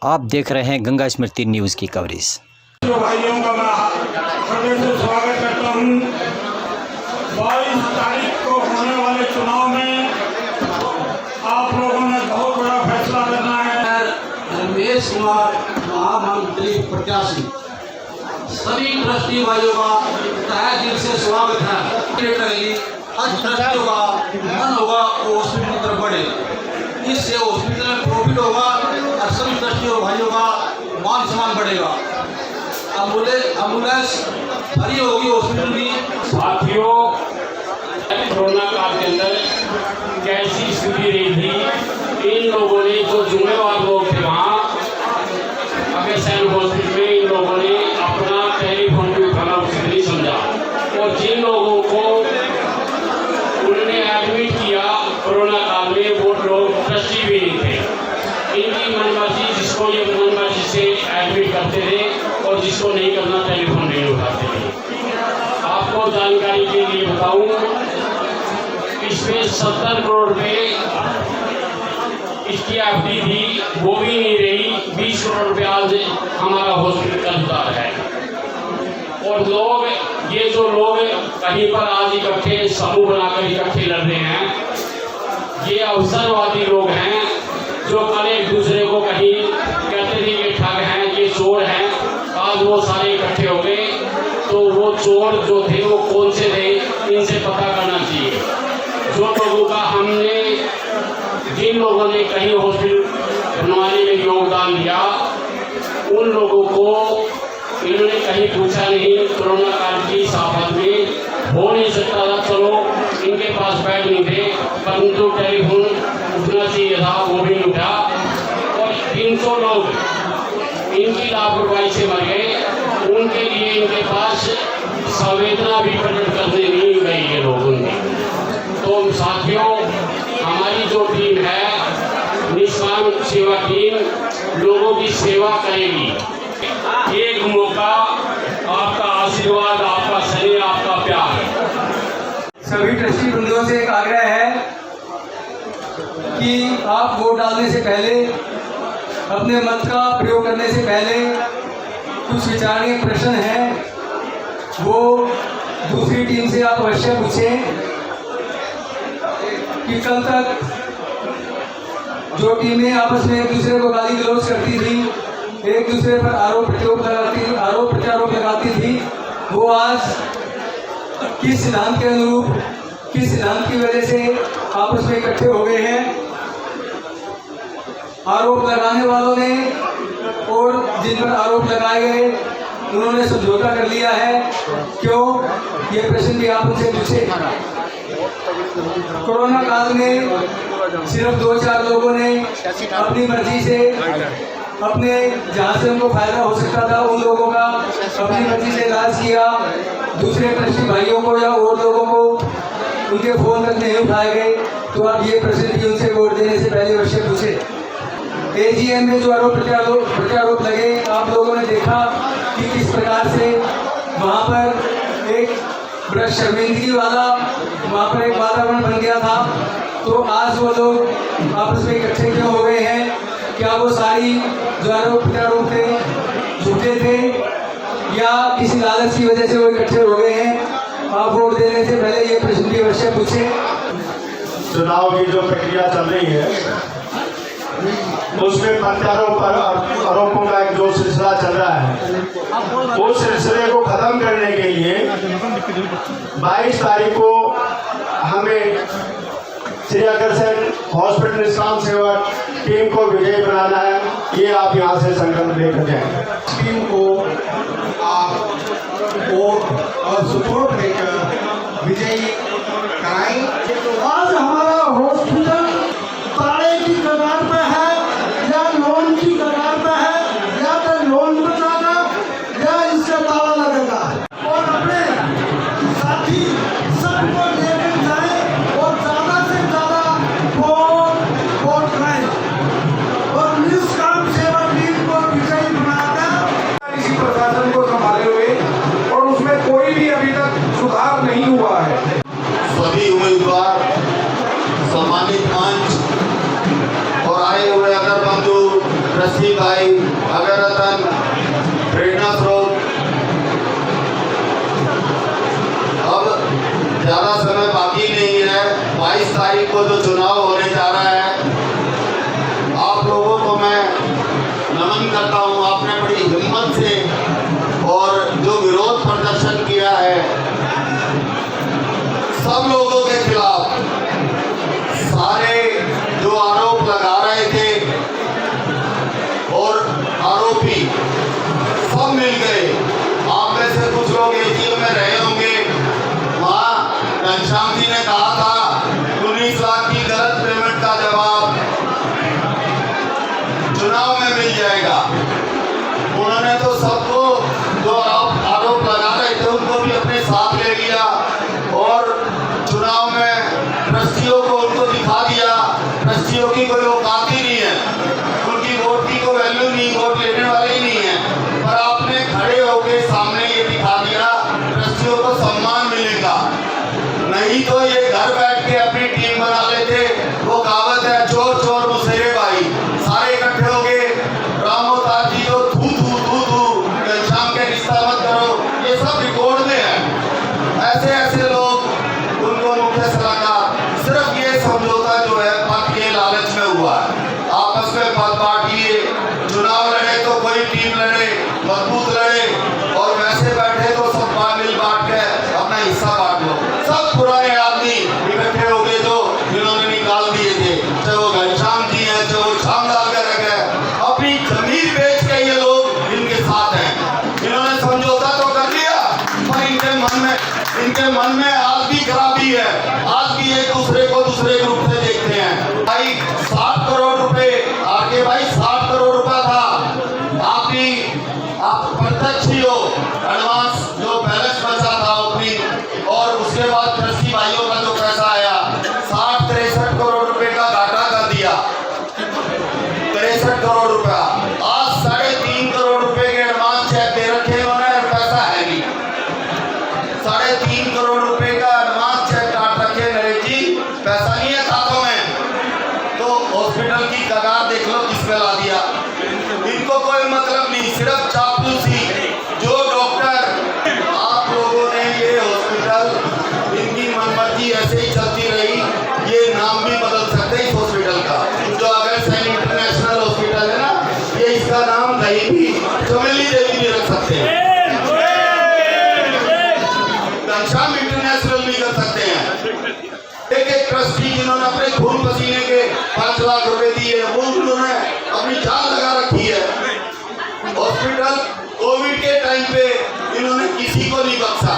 आप देख रहे हैं गंगा स्मृति न्यूज़ की कवरेज। भाइयों का मैं हृदय से स्वागत करता हूँ। 22 तारीख को होने वाले चुनाव में आप लोगों ने बहुत बड़ा फैसला करना है। रमेश कुमार महामंत्री प्रत्याशी सभी ट्रस्टी भाइयों का तहे दिल से स्वागत है। हर ट्रस्टियों का मन होगा वो हॉस्पिटल की तरफ बढ़े, इससे हॉस्पिटल में प्रॉफिट होगा और सभी ट्रस्टियों भाइयों का मान सम्मान बढ़ेगा। एम्बुलेंस फ्री होगी हॉस्पिटल की। साथियों, कोरोना काल के अंदर कैसी स्थिति रही थी, इन लोगों ने जो जिम्मेवार लोग थे वहाँ अग्रसेन हॉस्पिटल में इन लोगों ने अपना टेलीफोन भी उठाना उचित नहीं समझा और जिन लोगों को उन्होंने एडमिट किया कोरोना काल में वो लोग ट्रस्टी भी नहीं थे। इनकी मनमर्जी, जिसको ये मनमर्जी से एडमिट करते थे और जिसको नहीं करना टेलीफोन नहीं उठाते थे। आपको जानकारी के लिए बताऊं, इसमें 70 करोड़ रुपए इसकी एफडी थी, वो भी नहीं रही। 20 करोड़ रुपये आज हमारा हॉस्पिटल कर्जदार है। और लोग, ये जो लोग कहीं पर आज इकट्ठे समूह बनाकर इकट्ठे लड़ रहे हैं, ये अवसरवादी लोग हैं जो कल एक दूसरे को कहीं कहते थे ये ठग हैं, ये चोर हैं। आज वो सारे इकट्ठे हो गए, तो वो चोर जो थे वो कौन से थे, इनसे पता करना चाहिए। जो लोगों का हमने, जिन लोगों ने कहीं हॉस्पिटल बनवाने में योगदान दिया, उन लोगों को इन्होंने कहीं पूछा नहीं। कोरोना काल की आफत में हो नहीं सकता था, चलो इनके पास बेड नहीं थे, परंतु टेलीफोन उठना चाहिए था, वो भी नहीं उठा। और 300 लोग इनकी लापरवाही से मर गए, उनके लिए इनके पास संवेदना भी प्रकट करने नहीं गई ये लोग उनकी। तो साथियों, हमारी जो टीम है निष्काम सेवा टीम, लोगों की सेवा करेगी। एक मौका, आपका आशीर्वाद, आपका स्नेह, आपका प्यार। सभी ट्रस्टी बंधुओं से एक आग्रह है कि आप वोट डालने से पहले, अपने मत का प्रयोग करने से पहले कुछ विचारणीय प्रश्न हैं, वो दूसरी टीम से आप अवश्य पूछें कि कल तक जो टीमें आपस में एक दूसरे को गाली गलौज करती थी, एक दूसरे पर आरोप प्रत्यारोप लगाती थी, वो आज किस सिद्धांत के अनुरूप, किस सिद्धांत की वजह से आपस में इकट्ठे हो गए हैं। आरोप लगाने वालों ने और जिन पर आरोप लगाए गए उन्होंने समझौता कर लिया है। क्यों, ये प्रश्न भी आप उनसे पूछे। कोरोना काल में सिर्फ 2-4 लोगों ने अपनी मर्जी से, अपने जहाँ से उनको फायदा हो सकता था उन लोगों का अपनी मर्जी से इलाज किया। दूसरे ट्रस्टी भाइयों को या और लोगों को उनके फोन तक नहीं उठाए गए। तो आप ये प्रश्न भी उनसे वोट देने से पहले अवश्य पूछे। एजीएम में जो आरोप प्रत्यारोप लगे, आप लोगों ने देखा कि किस प्रकार से वहाँ पर एक बड़ा शर्मिंदगी वाला वहाँ पर एक वातावरण बन गया था। तो आज वो लोग आपस में इकट्ठे क्यों हो गए हैं? क्या वो सारी जो आरोप प्रत्यारोप थे झूठे थे या किसी लालच की वजह से वो इकट्ठे हो गए हैं? आप वोट देने से पहले ये प्रश्न भी अवश्य पूछें। चुनाव की जो प्रक्रिया चल रही है उसमें प्रत्यारोप पर आरोपों का एक जो सिलसिला चल रहा है, उस सिलसिले को खत्म करने के लिए 22 तारीख को हमें श्री अग्रसेन हॉस्पिटल निष्काम सेवा टीम को विजयी बनाना है। ये आप यहाँ से संकल्प लेकर जाएं। टीम को आप वोट और सपोर्ट देकर विजयी कराएं। आज हमारा हॉस्पिटल ताले की कगार पे है या लोन की कगार पे है, या तो लोन बचाना या इससे ताला लगेगा। और अपने साथी सबको लेकर जाए और ज़्यादा से ज़्यादा वोट कराएं और निष्काम सेवा टीम को विजयी बनाकर इसी प्रशासन को संभाले हुए और उसमें कोई भी अभी तक सुधार नहीं हुआ है। सभी उम्मीदवार, सम्मानित मंच और आए हुए अगर बंधु ट्रस्टी भाई अगररत्न, प्रेरणा स्रोत। अब ज़्यादा समय बाकी नहीं है। 22 तारीख को जो चुनाव होने जा रहा है, आप लोगों को मैं नमन करता हूँ। आपने बड़ी हिम्मत से और जो विरोध प्रदर्शन किया है सब लोगों के खिलाफ, सारे जो आरोप लगा रहे थे और आरोपी सब मिल गए। आप में से कुछ लोग एटीएम में रहे होंगे, वहाँ घनश्याम जी ने कहा था 19 लाख की गलत पेमेंट का जवाब चुनाव में मिल जाएगा। उन्होंने तो सबको जो आरोप लगा रहे थे उनको भी अपने साथ ले लिया और चुनाव में ट्रस्टियों को उनको दिखा दिया। ट्रस्टियों की कोई औकात ही नहीं है, उनकी वोट की कोई वैल्यू नहीं, वोट लेने वाले ही नहीं है। पर आपने खड़े होकर सामने ये दिखा दिया ट्रस्टियों को सम्मान मिलेगा। नहीं तो ये घर बैठ के अपनी टीम बना लेते। वो कहावत है चोर चोर मुसेरे भाई, सारे इकट्ठे हो गए। रामोतार जी को थू थू थू थू घनश्याम के रिश्ता मत करो, ये सब रिकॉर्ड में है। ऐसे ऐसे लोग, उनको मुख्य सलाहकार, सिर्फ ये समझौता जो है पद के लालच में हुआ है। आपस में पद बांट लिए, चुनाव लड़े तो कोई टीम लड़े, मजबूत लड़े, और वैसे बैठे तो सब मिल बांट के अपना हिस्सा बांट लो। सब पुराने आदमी इकट्ठे हो गए जो जिन्होंने निकाल दिए थे, चाहे वो घनश्याम जी हैं, चाहे वो शानदार के रखे, अपनी जमीन बेच के ये लोग इनके साथ हैं। इन्होंने समझौता तो कर लिया, पर इनके मन में आज भी खराबी है। आज भी एक दूसरे को दूसरे ग्रुप से देखते हैं। भाई 60 करोड़ रुपए, आगे भाई 60 करोड़ रुपया था। आप प्रत्यक्ष ही हो, एडवांस जो बैलेंस बचा था ओपनिंग, और उसके बाद ट्रस्टी भाइयों का जो पैसा आया 63 करोड़ रुपए का घाटा कर दिया। 63 करोड़ रुपया, आज 3.5 करोड़ रुपए के एडवांस चेक दे रखे उन्होंने, पैसा है नहीं। 3.5 करोड़ रुपए का एडवांस चेक काट रखे नरेश जी, पैसा नहीं है खातों में। तो हॉस्पिटल की कगार देख लो किस पे ला दिया। इनको कोई मतलब नहीं, सिर्फ चापलूसी। जो डॉक्टर, आप लोगों ने ये हॉस्पिटल, इनकी मनमर्जी ऐसे ही चलती रही, ये नाम भी बदल सकते इस हॉस्पिटल का। जो अग्रसेन इंटरनेशनल हॉस्पिटल है ना, ये इसका नाम कहीं भी चमेली देवी भी रख सकते हैं, घनश्याम इंटरनेशनल भी कर सकते हैं। एक ट्रस्टी जिन्होंने अपने खून पसीने के 5 लाख रुपए दिए, वो उन्होंने अपनी जान लगा रखी है। हॉस्पिटल कोविड के टाइम पे इन्होंने किसी को नहीं बख्शा।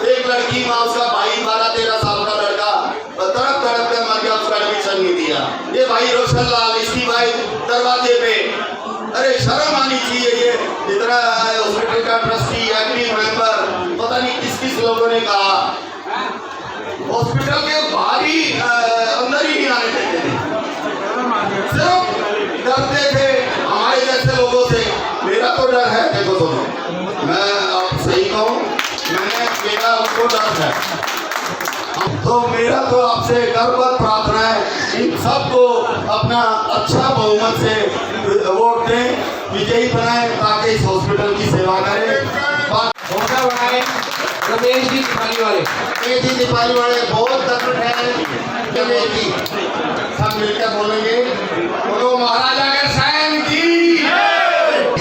एक लड़की माँ, उसका भाई 12-13 साल का लड़का तड़प तड़प कर मर गया, उसका एडमिशन नहीं दिया। ये भाई रोशन लाल, इसकी भाई दरवाजे पे। अरे शर्म आनी चाहिए। ये इतना हॉस्पिटल का ट्रस्टी, एक्टिव मेंबर, पता नहीं किस किस लोगों ने कहा हॉस्पिटल के बाहर ही अंदर ही नहीं आने देते थे, सिर्फ डरते थे हमारे जैसे लोगों से। मेरा तो डर है, देखो दोनों, मैं आप सही कहूँ, मेरा उनको डर है। तो मेरा तो आपसे गर्ववत प्रार्थना है, इन सबको अपना अच्छा बहुमत से वोट दें, विजयी बनाएं, ताकि इस हॉस्पिटल की सेवा करें। रमेश जी दीपाली वाले, दीपाली वाले बहुत तकड़ है। सब मिलकर बोलेंगे, बोलो महाराजा अग्रसेन की।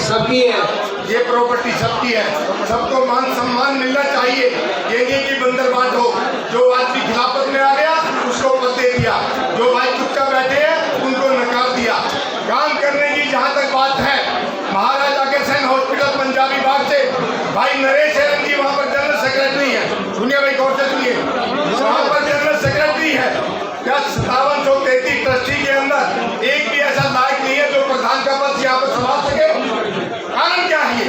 सबकी है, ये प्रॉपर्टी सबकी है, सबको मान सम्मान मिलना चाहिए। ये नहीं कि बंदरबाट हो, जो आदमी खिलाफत में आ गया उसको पद दे दिया, जो भाई चुपचाप बैठे हैं उनको नकार दिया। काम करने की जहाँ तक बात है, महाराजा अग्रसेन हॉस्पिटल पंजाबी बाग से भाई नरेश हेरन जी वहाँ पर जनरल सेक्रेटरी है। सुनिए भाई, गौर से सुनिए, वहाँ पर जनरल सेक्रेटरी है। क्या 5733 ट्रस्टी के अंदर एक भी ऐसा लायक नहीं है जो प्रधान का पद यहाँ पर संभाल सके? कारण क्या है?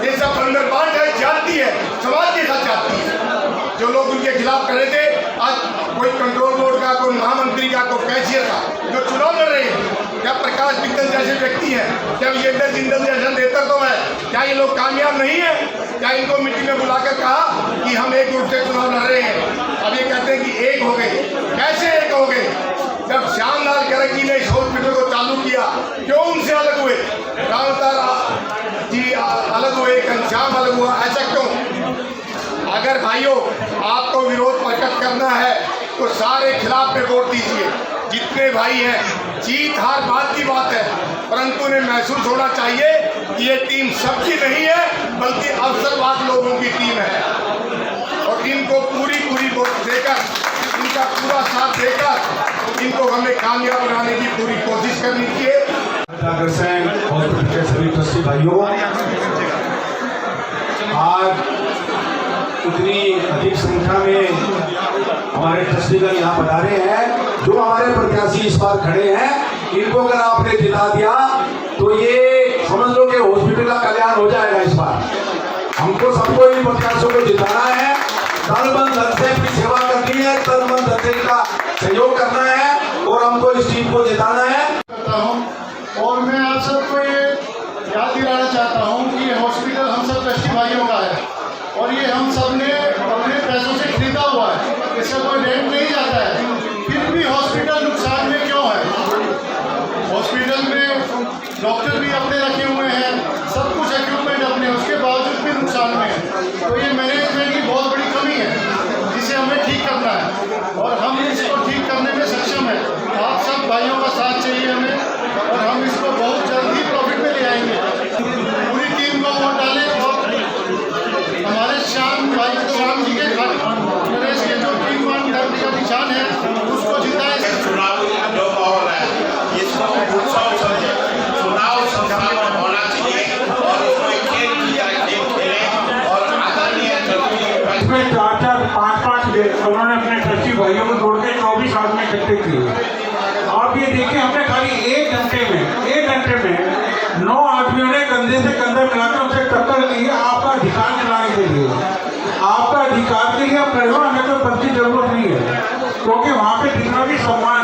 ये सब बंदरबाट है, जाती है, समाज के साथ जाती है। जो लोग उनके खिलाफ खड़े थे, आज कोई कंट्रोल बोर्ड का, कोई महामंत्री का, कोई कैशियर का, जो चुनाव लड़ रहे हैं, क्या प्रकाश बिंदल जैसे व्यक्ति हैं, क्या विजेंद्र जिंदल जैसा नेतृत्व तो है, क्या ये लोग कामयाब नहीं है? क्या इनको मीटिंग में बुलाकर कहा कि हम एक ग्रुप से चुनाव लड़ रहे हैं? अब ये कहते हैं कि एक हो गए। कैसे एक हो गए? जब श्यामलाल गर्ग जी ने इस हॉस्पिटल को चालू शुरू किया, क्यों उनसे अलग हुए? रावतार जी अलग हुए, घनश्याम अलग हुआ, ऐसा क्यों? अगर भाइयों आपको विरोध प्रकट करना है तो सारे खिलाफ पे वोट दीजिए, जितने भाई हैं। जीत हार बात की बात है, परंतु उन्हें महसूस होना चाहिए कि ये टीम सबकी नहीं है, बल्कि अवसरवाद लोगों की टीम है, और इनको पूरी वोट देकर, इनका पूरा साथ देकर इनको हमें कामयाब बनाने की पूरी कोशिश करनी चाहिए। हॉस्पिटल के सभी ट्रस्टी भाइयों, आज इतनी अधिक संख्या में हमारे ट्रस्टीगण यहाँ पधारे हैं। जो हमारे प्रत्याशी इस बार खड़े हैं, इनको अगर आपने जिता दिया तो ये समझ लो कि हॉस्पिटल का कल्याण हो जाएगा। इस बार हमको सबको इन प्रत्याशियों को जिताना है, तन मन धन से अपनी सेवा करनी है, तन मन धन से इनका सहयोग करना है, और हमको इस टीम को जिताना है। करता हूं, और मैं आप सबको ये याद दिलाना चाहता हूं कि ये हॉस्पिटल हम सब ट्रस्टी भाइयों का है, और ये हम सब ने अपने पैसों से खरीदा हुआ है, इसका कोई रेंट नहीं जाता है। फिर भी हॉस्पिटल नुकसान में क्यों है? हॉस्पिटल में डॉक्टर भी अपने रखे हुए हैं, सब कुछ इक्विपमेंट अपने, उसके बावजूद भी नुकसान में है। तो ये मैनेजमेंट की बहुत बड़ी कमी है, जिसे हमें ठीक करना है, और हम इसको ठीक करने में सक्षम है। आप सब भाइयों का साथ चाहिए हमें, और हम इसको बहुत जल्द ही प्रॉफिट में ले आएंगे। पूरी टीम को वोट डालें, और हमारे श्याम जी के प्रदेश के जो टीम धरती का निशान है उसको जिताएं। चुनाव जो माहौल है, इसको उत्सव समझे, चुनाव संस्थान होना चाहिए, और उसमें खेल की जाए, खेल खेले, और आदरणीय इसमें 4-4, 5-5 उन्होंने अपने ट्रस्टी भाइयों को जोड़ के 24 आदमी इकट्ठे किए। आप ये देखिए, हमने खाली 1 घंटे में 9 आदमियों ने कंधे से कंधा मिलाकर उनसे टक्कर दी है, आपका अधिकार दिलाने के लिए। आपका अधिकार के लिए आप खड़े हो, हमें तो पद की जरूरत नहीं है, क्योंकि वहाँ पे जितना भी सम्मान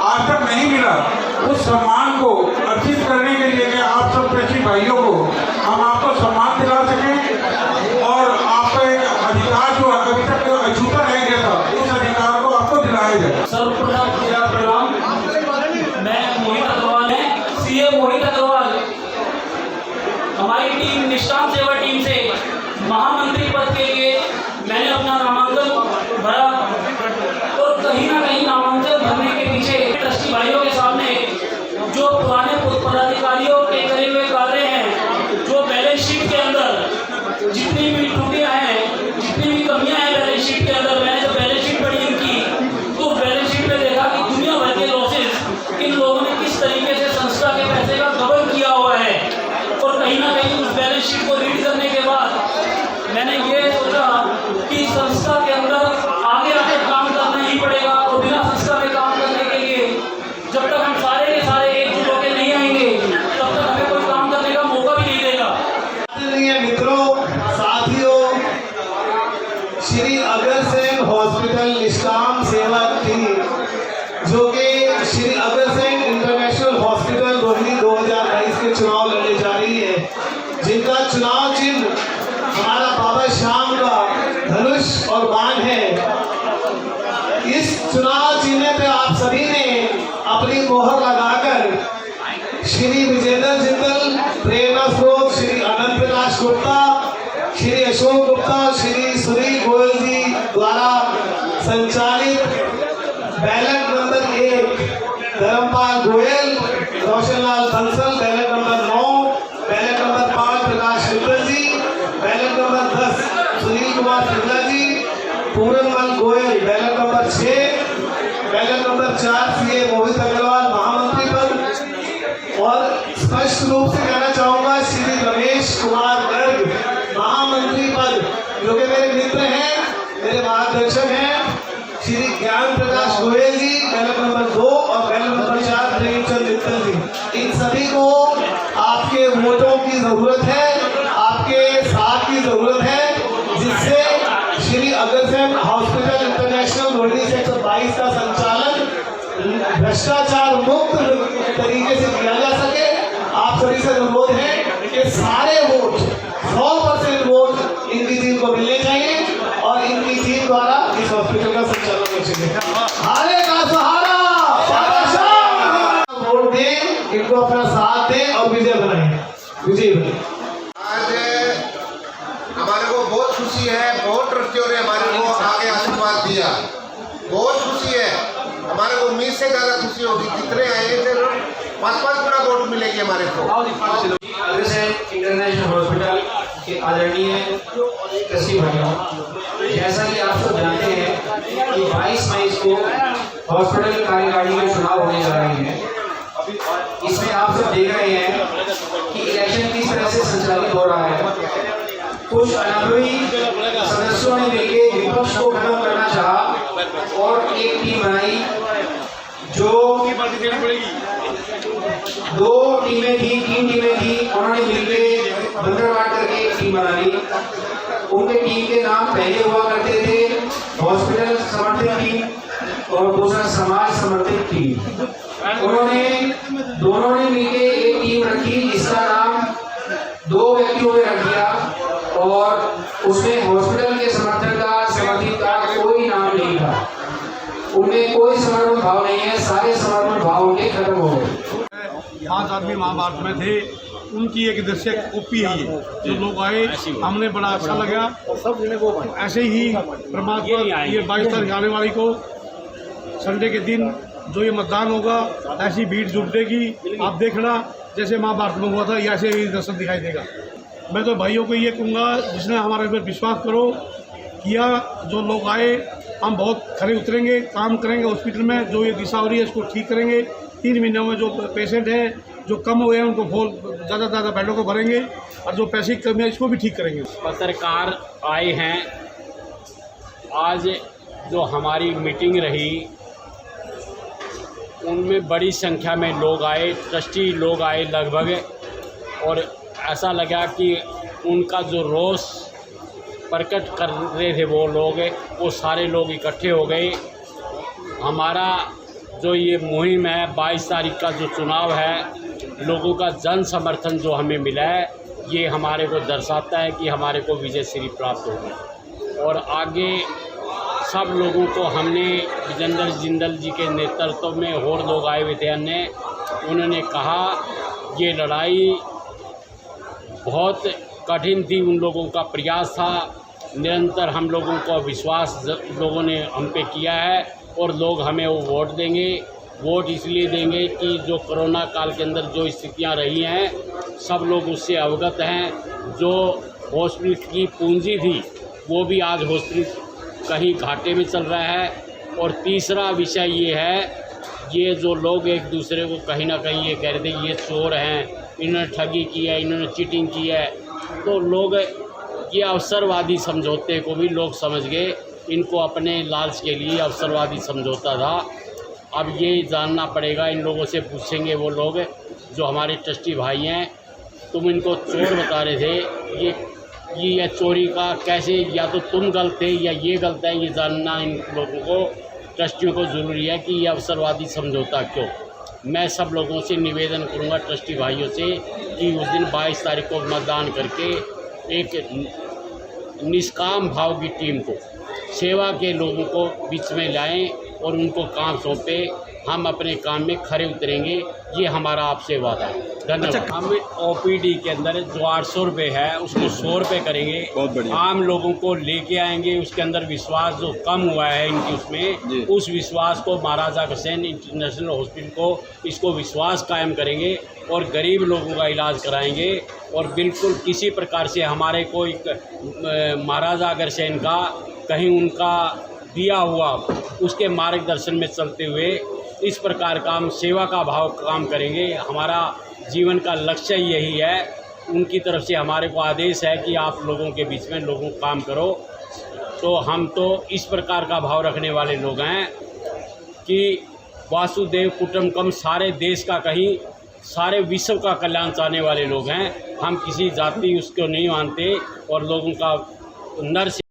आज तक नहीं मिला, उस सम्मान को अर्जित करने के लिए कि आप सब ट्रस्टी भाइयों को हम आपको सम्मान दिला सकें, और आपका एक अधिकार जो अभी तक अछूता रह गया था, उस अधिकार को आपको दिलाया जाए। सर्वप्रथम मैं मोहित अग्रवाल है, सीए मोहित अग्रवाल, हमारी टीम निष्काम सेवा टीम से महामंत्री पद के लिए मैंने अपना नामांकन भरा, और कहीं ना कहीं नामांकन भरने के पीछे ट्रस्टी भाइयों के सामने जो पुराने पदाधिकारियों के करे हुए कार्य हैं, जो बैलेंस शीट के अंदर जितनी भी त्रुटियां हैं, जितनी भी कमियां हैं बैलेंस शीट के अंदर, मैंने जो बैलेंस शीट पढ़ी इनकी, तो बैलेंस शीट में देखा कि दुनिया भर के लॉसेस इन लोगों ने किस तरीके से संस्था के पैसे का गबन किया हुआ है। और कहीं ना कहीं उस बैलेंस शीट को रीड करने के बाद मैंने ये सोचा कि संस्था के अंदर आगे काम करना ही पड़ेगा, और बिना संस्था में काम करने के लिए जब तक हम सारे के सारे एकजुट होकर नहीं आएंगे, तब तक हमें कोई काम करने का मौका भी नहीं देगा। मित्रों, साथियों, श्री अग्रसेन हॉस्पिटल निष्काम सेवा टीम, जो कि श्री अग्रसेन इंटरनेशनल हॉस्पिटल रोहिणी 2022 के चुनाव लड़ने जा रही है, जिनका चुनाव चिन्ह हमारा बाबा श्याम का धनुष और बाण है। इस चुनाव चिन्ह पे आप सभी ने अपनी मोहर लगाकर श्री विजेंद्र जिंदल, प्रेरणा स्रोत श्री अनंत प्रकाश गुप्ता, श्री अशोक गुप्ता, श्री सुनील गोयल जी द्वारा संचालित ballot number 1 Dharampal Goyal, Roshanlal Bansal, ballot number 9, ballot number 5 Prakash Mittal ji, ballot number 10 Sunil Kumar Shukla ji, Puranmal Goyal, ballot number 6, ballot number 4 CA Mohit Agarwal महामंत्री पद, और स्पष्ट रूप से कहना चाहूंगा श्री रमेश कुमार गर्ग महामंत्री पद, जो कि मेरे मित्र हैं, मेरे मार्गदर्शक हैं, श्री ज्ञान प्रकाश गोयल जी, बैलेट नंबर 2 और बैलेट नंबर 4 प्रेमचंद मित्तल जी। इन सभी को आपके वोटों की जरूरत है, आपके साथ की जरूरत है, जिससे Shri Agrasen hospital international Rohini sector 22 का संचालन भ्रष्टाचार मुक्त तरीके से किया जा सके। आप सभी से अनुरोध है कि सारे वोट 100% वोट इनकी टीम को मिलने चाहिए, और इनकी टीम द्वारा इस हॉस्पिटल का संचालन हो सके। हारे का सहारा वोट दें, इनको अपना साथ दें और विजय बनाएं, विजय बने। आज हमारे को बहुत खुशी है, बहुत ट्रस्टियों ने हमारे को आगे आशीर्वाद दिया, बहुत खुशी है। हमारे को उम्मीद से ज़्यादा खुशी होगी, जितने आए थे 5-5 गुना वोट मिलेगी हमारे को। अग्रसेन इंटरनेशनल हॉस्पिटल के आदरणीय कृषि भाइयों, जैसा कि आप सब जानते हैं कि 22 मई को हॉस्पिटल कार्यकारिणी के चुनाव होने जा रहे हैं। इसमें आप सब देख रहे हैं कि इलेक्शन किस तरह से संचालित हो रहा है। कुछ अनुभवी सदस्यों ने मिलकर विपक्ष को खत्म करना चाहा और एक टीम बनाई, जो 2 टीमें थी, 3 टीमें थी, उन्होंने मिलकर बंदरवाट करके एक टीम बना ली। उनके टीम के नाम पहले हुआ करते थे हॉस्पिटल समर्थित टीम और दूसरा समाज समर्थित टीम। दोनों ने मिलकर एक टीम रखी जिसका नाम 2 व्यक्तियों ने रख दिया और उसमें हॉस्पिटल के समर्थित का कोई नाम नहीं था। उनमें कोई समर्पण भाव नहीं है, सारे समर्पण भाव उनके खत्म हो गए। 5 आदमी महाभारत में थे, उनकी एक दृश्य कॉपी है जो लोग आए, हमने बड़ा अच्छा लगा। ऐसे ही परमात्मा ये 22 तारीख आने वाली को संडे के दिन जो ये मतदान होगा, ऐसी भीड़ जुटेगी। आप देखना जैसे महाभारत में हुआ था, ऐसे ही दर्शन दिखाई देगा। मैं तो भाइयों को ये कहूँगा, जिसने हमारे पर विश्वास करो किया, जो लोग आए, हम बहुत खड़े उतरेंगे, काम करेंगे हॉस्पिटल में। जो ये दिशा हो रही है इसको ठीक करेंगे। 3 महीनों में जो पेशेंट हैं जो कम हुए हैं उनको ज़्यादा ज़्यादा बेडों को भरेंगे और जो पैसे की कमी है इसको भी ठीक करेंगे। पत्रकार आए हैं, आज जो हमारी मीटिंग रही उनमें बड़ी संख्या में लोग आए, ट्रस्टी लोग आए लगभग, और ऐसा लगा कि उनका जो रोष प्रकट कर रहे थे वो सारे लोग इकट्ठे हो गए। हमारा जो ये मुहिम है 22 तारीख का जो चुनाव है, लोगों का जन समर्थन जो हमें मिला है, ये हमारे को दर्शाता है कि हमारे को विजय श्री प्राप्त होगी। और आगे सब लोगों को हमने विजेंद्र जिंदल जी के नेतृत्व में और लोग आए हुए थे अन्य, उन्होंने कहा ये लड़ाई बहुत कठिन थी, उन लोगों का प्रयास था, निरंतर हम लोगों को विश्वास लोगों ने हम पे किया है और लोग हमें वो वोट देंगे। वोट इसलिए देंगे कि जो कोरोना काल के अंदर जो स्थितियां रही हैं सब लोग उससे अवगत हैं। जो हॉस्पिटल की पूंजी थी वो भी आज हॉस्पिटल कहीं घाटे में चल रहा है। और तीसरा विषय ये है, ये जो लोग एक दूसरे को कहीं ना कहीं ये कह रहे थे ये चोर हैं, इन्होंने ठगी की है, इन्होंने चीटिंग की है, तो लोग ये अवसरवादी समझौते को भी लोग समझ गए, इनको अपने लालच के लिए अवसरवादी समझौता था। अब ये जानना पड़ेगा, इन लोगों से पूछेंगे वो लोग जो हमारे ट्रस्टी भाई हैं, तुम इनको चोर बता रहे थे, ये चोरी का कैसे, या तो तुम गलत थे या ये गलत है, ये जानना इन लोगों को, ट्रस्टियों को ज़रूरी है कि ये अवसरवादी समझौता क्यों। मैं सब लोगों से निवेदन करूंगा, ट्रस्टी भाइयों से, कि उस दिन 22 तारीख को मतदान करके एक निष्काम भाव की टीम को, सेवा के लोगों को बीच में लाएं और उनको काम सौंपें। हम अपने काम में खरे उतरेंगे, ये हमारा आपसे वादा है। धन्यवाद। हम ओपीडी के अंदर जो 800 रुपये है उसको 100 रुपये करेंगे, आम लोगों को लेके आएंगे। उसके अंदर विश्वास जो कम हुआ है इनकी, उसमें उस विश्वास को महाराजा अग्रसेन इंटरनेशनल हॉस्पिटल को इसको विश्वास कायम करेंगे और गरीब लोगों का इलाज कराएंगे। और बिल्कुल किसी प्रकार से हमारे को महाराजा अग्रसेन का कहीं उनका दिया हुआ उसके मार्गदर्शन में चलते हुए इस प्रकार का हम सेवा का भाव काम करेंगे। हमारा जीवन का लक्ष्य यही है। उनकी तरफ से हमारे को आदेश है कि आप लोगों के बीच में लोगों को काम करो। तो हम तो इस प्रकार का भाव रखने वाले लोग हैं कि वासुदेव कुटुंबकम, सारे देश का कहीं सारे विश्व का कल्याण चाहने वाले लोग हैं। हम किसी जाति उसको नहीं मानते और लोगों का नर